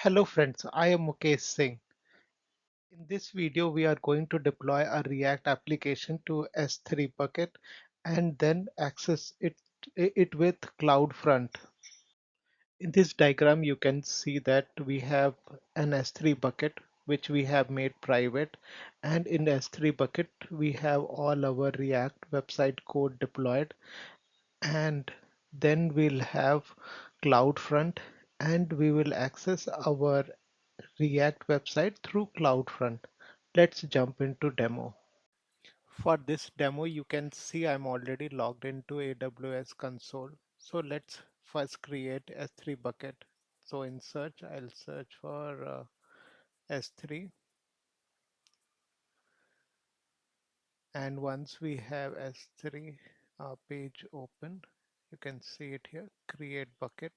Hello friends, I am Mukesh Singh. In this video, we are going to deploy a React application to S3 bucket and then access it with CloudFront. In this diagram, you can see that we have an S3 bucket which we have made private, and in S3 bucket we have all our React website code deployed, and then we'll have CloudFront, and we will access our React website through CloudFront. Let's jump into demo. For this demo, you can see I'm already logged into AWS console. So let's first create S3 bucket. So in search, I'll search for S3. And once we have S3 page open, you can see it here, create bucket.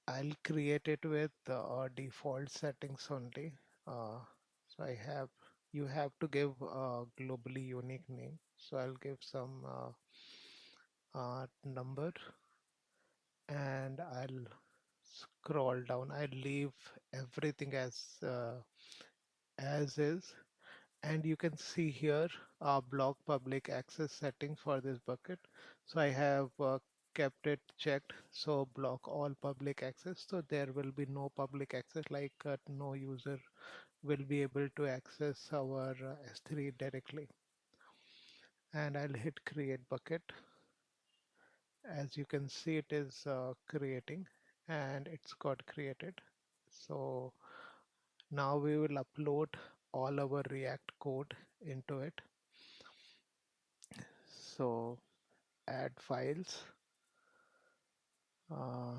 I'll create it with default settings only. So you have to give a globally unique name. So I'll give some number, and I'll scroll down. I'll leave everything as is, and you can see here block public access settings for this bucket. So I have kept it checked, so block all public access, so there will be no public access, like no user will be able to access our S3 directly. And I'll hit create bucket. As you can see, it is creating, and it's got created. So now we will upload all our React code into it. So add files. Uh,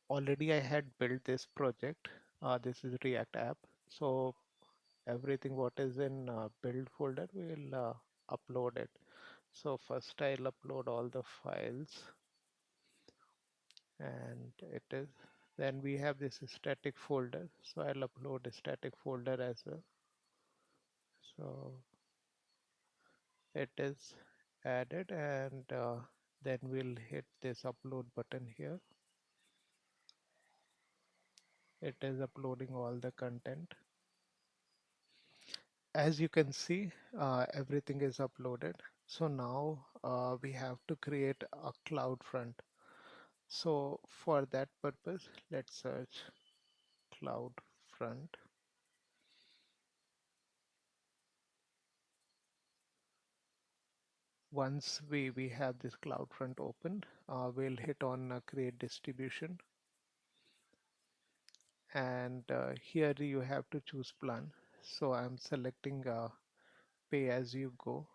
Already I had built this project. This is React app. So everything what is in build folder, we will upload it. So first I'll upload all the files, and it is, then we have this static folder. So I'll upload a static folder as well. So it is added, and then we'll hit this upload button here. It is uploading all the content. As you can see, everything is uploaded. So now we have to create a CloudFront. So for that purpose, let's search CloudFront. Once we have this CloudFront open, we'll hit on create distribution, and here you have to choose plan. So I'm selecting pay as you go.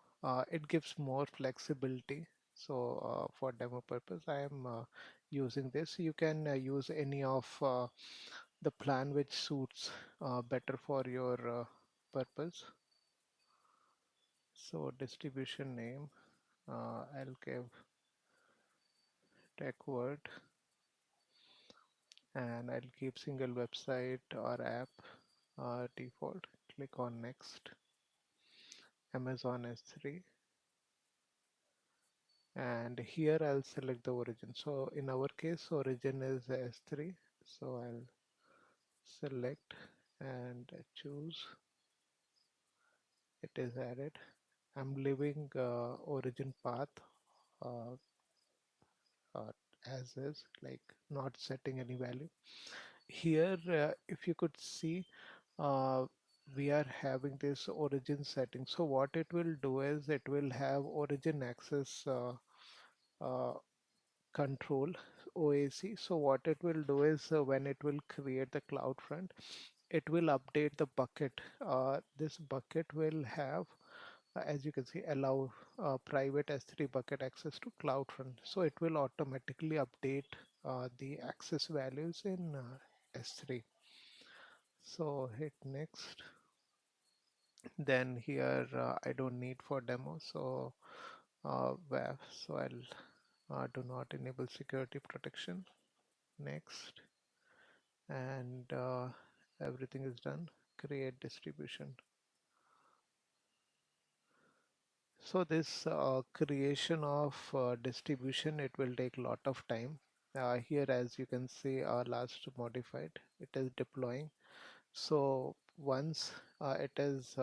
It gives more flexibility. So for demo purpose, I am using this. You can use any of the plan which suits better for your purpose. So distribution name, I'll give tech word, and I'll keep single website or app default. Click on next. Amazon S3, and here I'll select the origin. So in our case, origin is S3. So I'll select and choose. It is added. I'm leaving origin path uh, uh, as is, like not setting any value. Here, if you could see, uh, we are having this origin setting. So what it will do is it will have origin access uh, control, OAC. So what it will do is when it will create the CloudFront, it will update the bucket. This bucket will have, as you can see, allow private S3 bucket access to CloudFront. So it will automatically update the access values in S3. So hit next. Then here I don't need for demo. So web. So I'll do not enable security protection. Next, and everything is done. Create distribution. So this creation of distribution, it will take a lot of time. Here, as you can see, our last modified, it is deploying. So once it is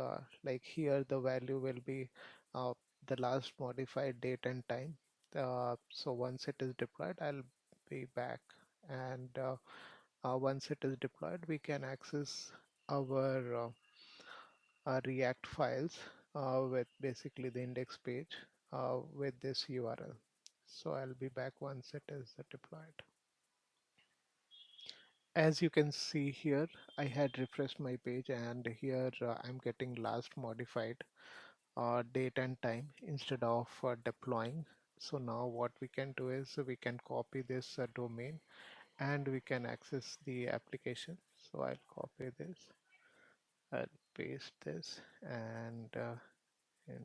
like here, the value will be uh, the last modified date and time. So once it is deployed, I'll be back. And once it is deployed, we can access our React files with basically the index page with this URL. So I'll be back once it is deployed. As you can see here, I had refreshed my page, and here I'm getting last modified date and time instead of deploying. So now what we can do is we can copy this domain and we can access the application. So I'll copy this, I'll paste this, and in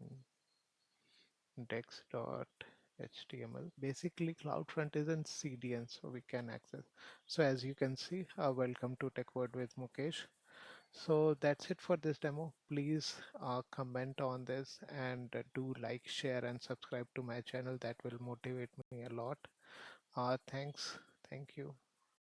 index.html. Basically, CloudFront is in CDN, so we can access. So as you can see, welcome to Tech Word with Mukesh. So that's it for this demo. Please comment on this, and do like, share, and subscribe to my channel. That will motivate me a lot. Thanks. Thank you.